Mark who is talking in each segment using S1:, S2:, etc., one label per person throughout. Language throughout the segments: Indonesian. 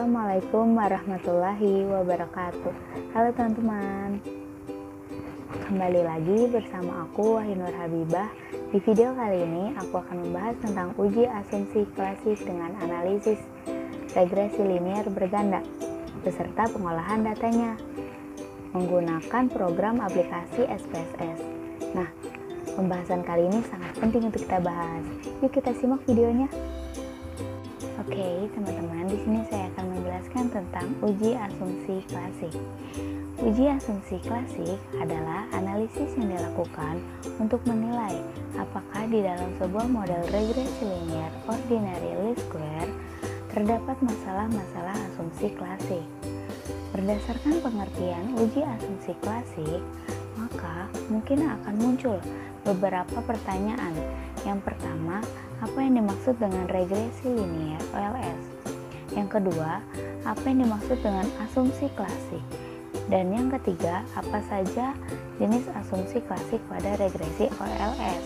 S1: Assalamualaikum warahmatullahi wabarakatuh. Halo teman-teman, kembali lagi bersama aku Wahyu Nur Habibah. Di video kali ini aku akan membahas tentang uji asumsi klasik dengan analisis regresi linear berganda beserta pengolahan datanya menggunakan program aplikasi SPSS. Nah, pembahasan kali ini sangat penting untuk kita bahas. Yuk kita simak videonya. Oke, teman-teman, di sini saya akan menjelaskan tentang uji asumsi klasik. Uji asumsi klasik adalah analisis yang dilakukan untuk menilai apakah di dalam sebuah model regresi linear ordinary least square terdapat masalah-masalah asumsi klasik. Berdasarkan pengertian uji asumsi klasik, maka mungkin akan muncul beberapa pertanyaan. Yang pertama, apa yang dimaksud dengan regresi linear OLS? Yang kedua, apa yang dimaksud dengan asumsi klasik? Dan yang ketiga, apa saja jenis asumsi klasik pada regresi OLS?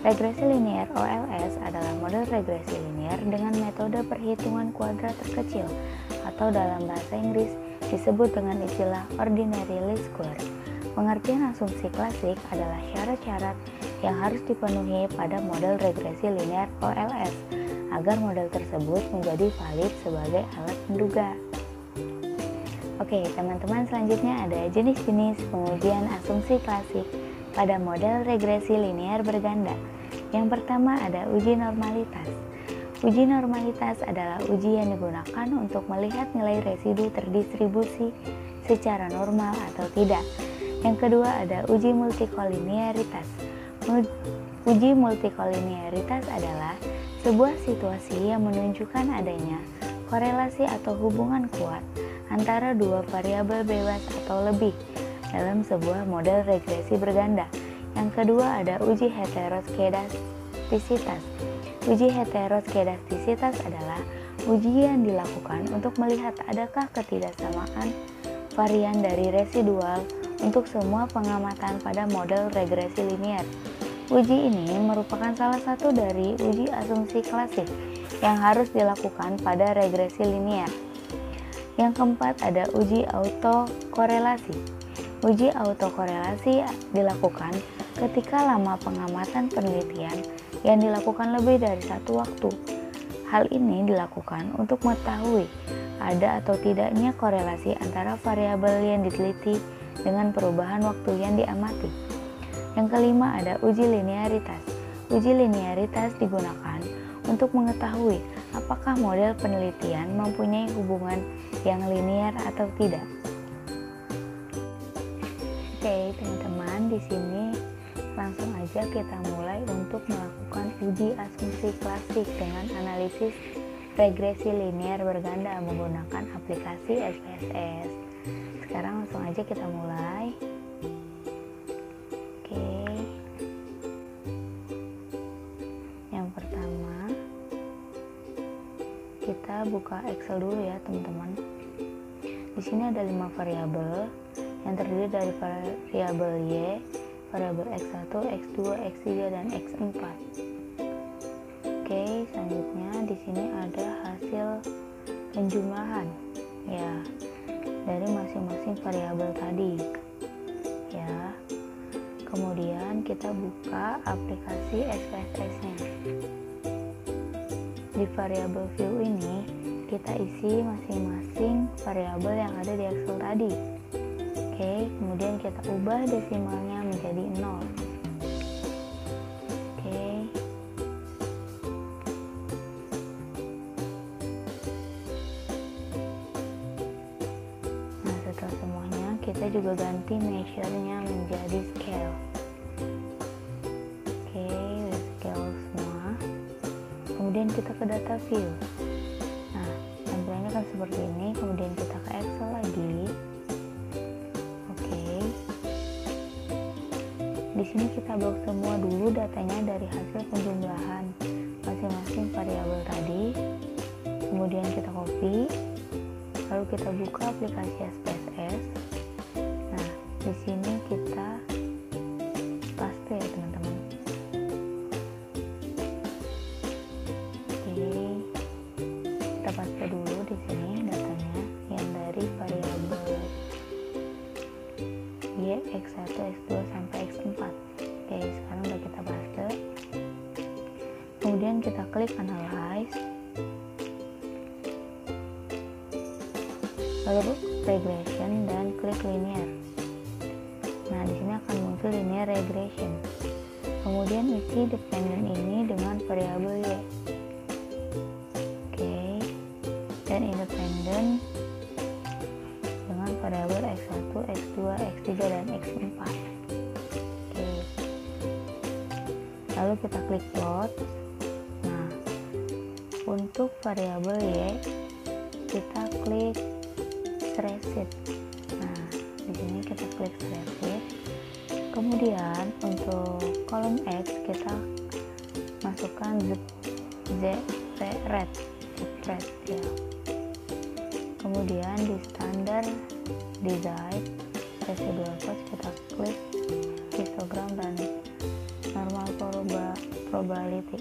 S1: Regresi linear OLS adalah model regresi linear dengan metode perhitungan kuadrat terkecil atau dalam bahasa Inggris disebut dengan istilah ordinary least square. Pengertian asumsi klasik adalah syarat-syarat yang harus dipenuhi pada model regresi linear OLS agar model tersebut menjadi valid sebagai alat menduga. Oke, teman-teman, selanjutnya ada jenis-jenis pengujian asumsi klasik pada model regresi linear berganda. Yang pertama ada uji normalitas. Uji normalitas adalah uji yang digunakan untuk melihat nilai residu terdistribusi secara normal atau tidak. Yang kedua ada uji multikolinearitas. Uji multikolinearitas adalah sebuah situasi yang menunjukkan adanya korelasi atau hubungan kuat antara dua variabel bebas atau lebih dalam sebuah model regresi berganda. Yang kedua ada uji heteroskedastisitas. Uji heteroskedastisitas adalah uji yang dilakukan untuk melihat adakah ketidaksamaan varian dari residual untuk semua pengamatan pada model regresi linear. Uji ini merupakan salah satu dari uji asumsi klasik yang harus dilakukan pada regresi linear. Yang keempat ada uji autokorelasi. Uji autokorelasi dilakukan ketika lama pengamatan penelitian yang dilakukan lebih dari satu waktu. Hal ini dilakukan untuk mengetahui ada atau tidaknya korelasi antara variabel yang diteliti dengan perubahan waktu yang diamati. Yang kelima ada uji linearitas. Uji linearitas digunakan untuk mengetahui apakah model penelitian mempunyai hubungan yang linear atau tidak. Oke, teman-teman, di sini langsung aja kita mulai untuk melakukan uji asumsi klasik dengan analisis regresi linear berganda menggunakan aplikasi SPSS. Sekarang langsung aja kita mulai. Oke. Yang pertama, kita buka Excel dulu ya, teman-teman. Di sini ada 5 variabel yang terdiri dari variabel Y, variabel X1, X2, X3 dan X4. Oke, selanjutnya di sini ada hasil penjumlahan ya dari masing-masing variabel tadi ya. Kemudian kita buka aplikasi SPSS-nya. Di variabel view ini kita isi masing-masing variabel yang ada di Excel tadi. Oke, kemudian kita ubah desimalnya menjadi 0. Setelah semuanya, kita juga ganti measure-nya menjadi scale. Oke, scale semua. Kemudian kita ke data view. Nah, tampilannya kan seperti ini. Kemudian kita ke Excel lagi. Oke. Di sini kita blok semua dulu datanya dari hasil penjumlahan masing-masing variabel tadi. Kemudian kita copy. Lalu kita buka aplikasi SPSS. Nah, di sini kita paste ya, teman-teman. Oke, kita paste dulu di sini datanya. X2 sampai X4. Oke, sekarang udah kita bahas deh. Kemudian kita klik analyze, lalu regression dan klik linear. Nah, di sini akan muncul linear regression. Kemudian isi dependent ini dengan variabel y. Oke, dan independent dengan variabel x1, x2, x3 dan x4. Oke. Lalu kita klik plot. Nah, untuk variabel y kita klik traced. Nah, di sini kita klik traced. Kemudian untuk kolom X kita masukkan zpret ya. Kemudian di standar design residual cost kita klik histogram dan normal probability.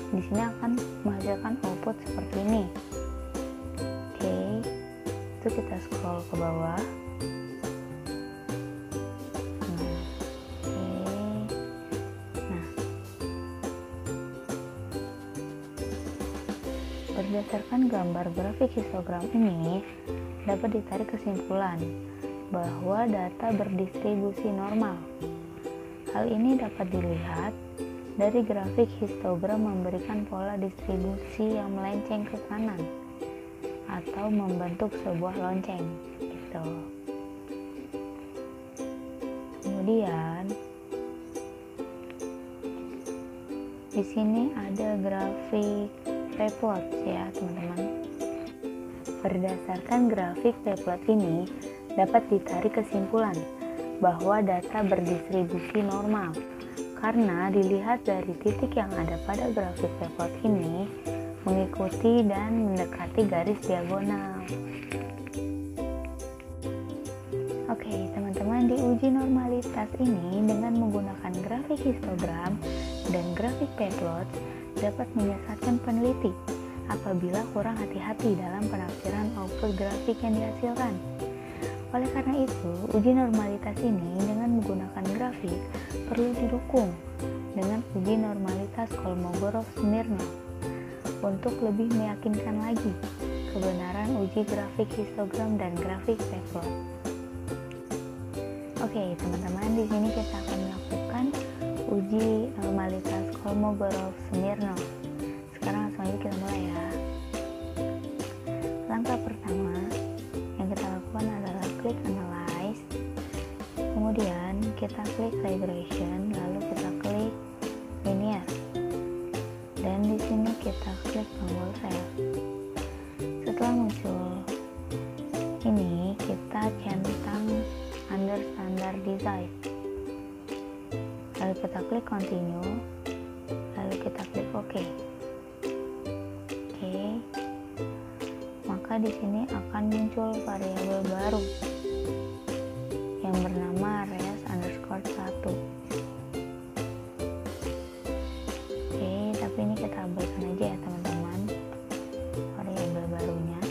S1: Di sini akan menghasilkan output seperti ini. Oke, itu kita scroll ke bawah. Berdasarkan gambar grafik histogram ini dapat ditarik kesimpulan bahwa data berdistribusi normal. Hal ini dapat dilihat dari grafik histogram memberikan pola distribusi yang melenceng ke kanan atau membentuk sebuah lonceng gitu. Kemudian di sini ada grafik p-plot ya teman-teman. Berdasarkan grafik p-plot ini dapat ditarik kesimpulan bahwa data berdistribusi normal. Karena dilihat dari titik yang ada pada grafik p-plot ini mengikuti dan mendekati garis diagonal. Oke, teman-teman, di uji normalitas ini dengan menggunakan grafik histogram dan grafik p-plot dapat menyesatkan peneliti apabila kurang hati-hati dalam penafsiran output grafik yang dihasilkan. Oleh karena itu, uji normalitas ini dengan menggunakan grafik perlu didukung dengan uji normalitas Kolmogorov-Smirnov untuk lebih meyakinkan lagi kebenaran uji grafik histogram dan grafik p-plot. Oke, teman-teman, di sini kita akan melakukan uji normalitas Kolmogorov-Smirnov. Sekarang langsung aja kita mulai ya. Langkah pertama yang kita lakukan adalah klik analyze, kemudian kita klik regression, lalu kita klik linear, dan di sini kita klik tombol save. Setelah muncul ini, kita centang under standard design, lalu kita klik continue, lalu kita klik OK. Maka di sini akan muncul variabel baru yang bernama res_1. Oke, tapi ini kita abaikan aja ya teman-teman variabel barunya.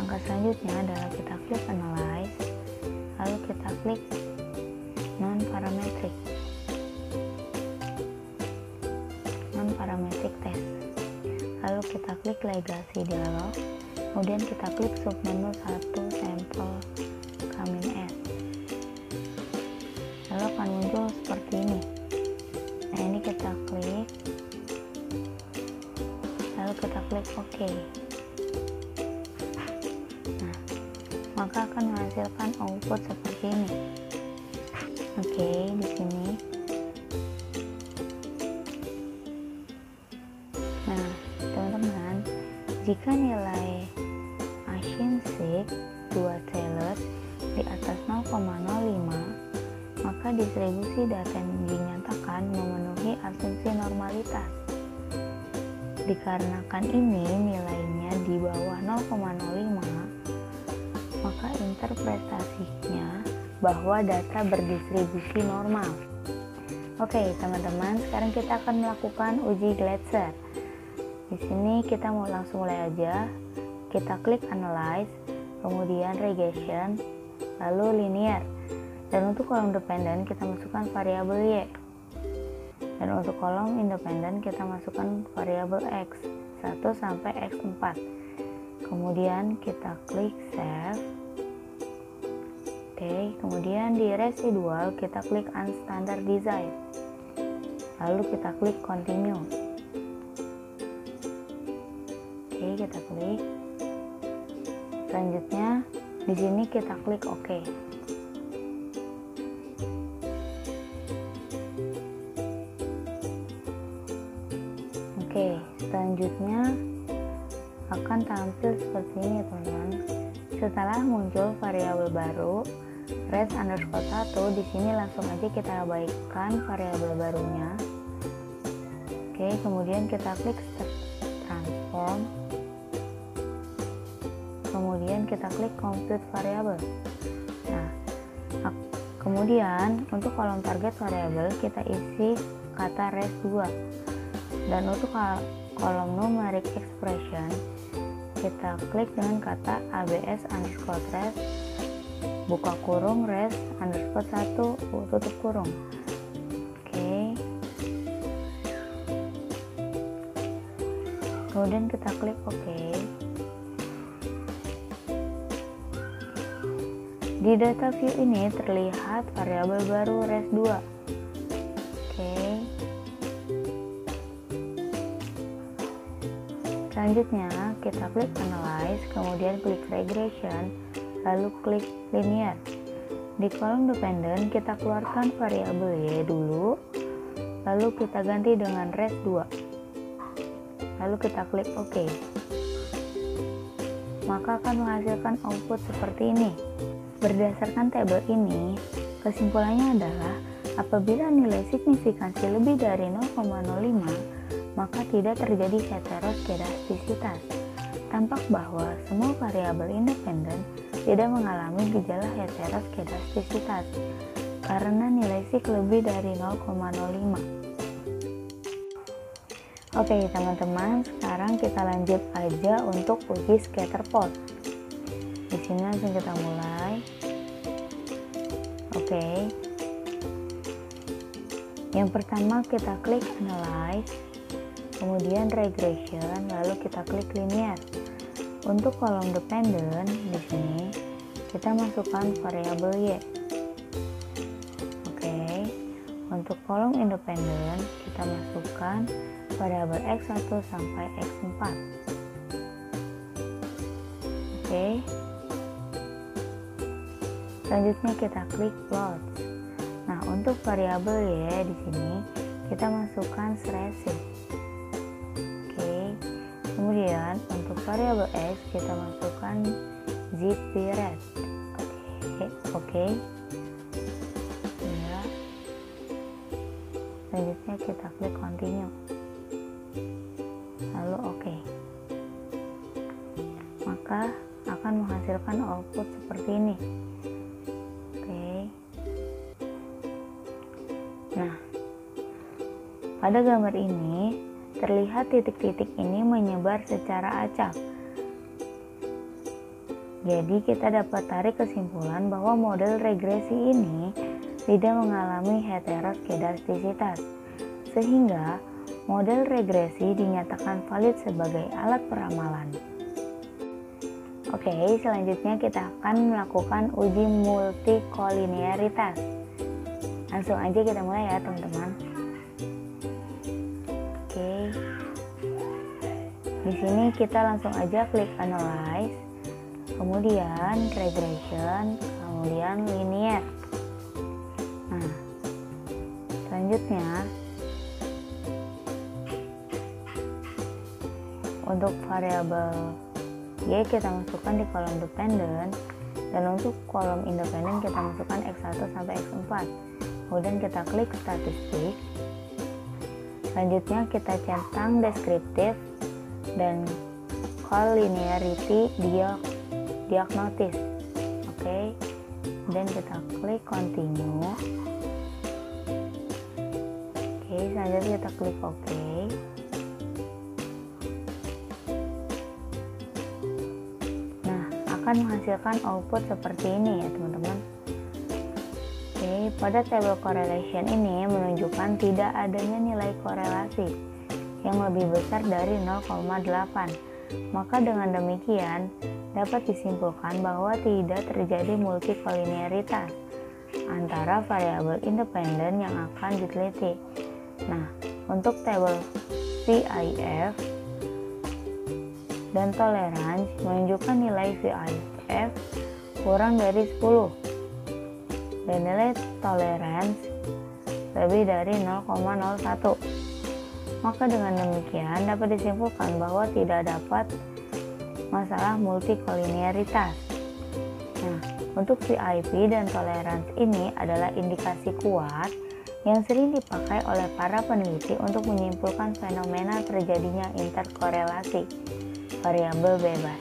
S1: Langkah selanjutnya adalah kita klik analyze, lalu kita klik non parametric test, lalu kita klik legacy dialog, kemudian kita klik submenu 1 sampel coming as, lalu akan muncul seperti ini. Nah, ini kita klik, lalu kita klik OK. Nah, maka akan menghasilkan output seperti ini. Oke, di sini. Nah, teman-teman, jika nilai Ashinsik 2 Taylor di atas 0,05, maka distribusi data yang dinyatakan memenuhi asumsi normalitas. Dikarenakan ini nilainya di bawah 0,05, maka interpretasinya bahwa data berdistribusi normal. Oke, teman-teman, sekarang kita akan melakukan uji Glatzer. Di sini kita mau langsung mulai aja. Kita klik Analyze, kemudian Regression, lalu Linear. Dan untuk kolom dependen kita masukkan variabel Y. Dan untuk kolom independen kita masukkan variabel X 1 sampai X4. Kemudian kita klik Save. Oke, kemudian di residual kita klik Unstandardize. Lalu kita klik Continue. Oke, kita klik. Selanjutnya di sini kita klik OK. Oke, selanjutnya akan tampil seperti ini, teman-teman. Setelah muncul variabel baru res_1, di sini langsung aja kita abaikan variabel barunya. Oke, kemudian kita klik Step Transform. Kemudian kita klik Compute Variable. Nah, kemudian untuk kolom target variabel kita isi kata res2. Dan untuk kolom numeric expression kita klik dengan kata abs_res buka kurung res_1 tutup kurung. Oke. Kemudian kita klik OK. Di data view ini terlihat variabel baru res2. Oke. Selanjutnya kita klik Analyze, kemudian klik Regression, lalu klik Linear. Di kolom dependen kita keluarkan variabel Y dulu, lalu kita ganti dengan res2. Lalu kita klik OK. Maka akan menghasilkan output seperti ini. Berdasarkan tabel ini, kesimpulannya adalah apabila nilai signifikansi lebih dari 0,05, maka tidak terjadi heteroskedastisitas. Tampak bahwa semua variabel independen tidak mengalami gejala heteroskedastisitas karena nilai sig lebih dari 0,05. Oke, teman-teman, sekarang kita lanjut aja untuk uji scatter plot. Di sini langsung kita mulai. Oke. Yang pertama kita klik Analyze, kemudian Regression, lalu kita klik Linear. Untuk kolom dependen di sini kita masukkan variabel Y. Oke. Untuk kolom independen kita masukkan variabel X1 sampai X4. Oke. Selanjutnya kita klik Plot. Nah, untuk variabel Y di sini kita masukkan Sresi. Kemudian untuk variabel X kita masukkan zip_ret. Oke. Ya. Selanjutnya kita klik Continue. Lalu oke. Maka akan menghasilkan output seperti ini. Oke. Nah, pada gambar ini terlihat titik-titik ini menyebar secara acak. Jadi kita dapat tarik kesimpulan bahwa model regresi ini tidak mengalami heteroskedastisitas, sehingga model regresi dinyatakan valid sebagai alat peramalan. Oke, selanjutnya kita akan melakukan uji multikolinearitas. Langsung aja kita mulai ya, teman-teman. Oke. Di sini kita langsung aja klik Analyze, kemudian Regression, kemudian Linear. Nah, selanjutnya untuk variabel Y kita masukkan di kolom dependen, dan untuk kolom independen kita masukkan X1 sampai X4. Kemudian kita klik Statistik. Selanjutnya kita centang deskriptif dan call linearity diagnosis. Oke. Dan kita klik Continue. selanjutnya kita klik OK. Nah, akan menghasilkan output seperti ini ya teman-teman. Oke, pada table correlation ini menunjukkan tidak adanya nilai korelasi yang lebih besar dari 0,8. Maka dengan demikian dapat disimpulkan bahwa tidak terjadi multikolinearitas antara variabel independen yang akan diteliti. Nah, untuk tabel VIF dan toleransi menunjukkan nilai VIF kurang dari 10 dan nilai toleransi lebih dari 0,01. Maka dengan demikian dapat disimpulkan bahwa tidak dapat masalah multikolinearitas. Nah, untuk VIP dan toleransi ini adalah indikasi kuat yang sering dipakai oleh para peneliti untuk menyimpulkan fenomena terjadinya interkorelasi variabel bebas.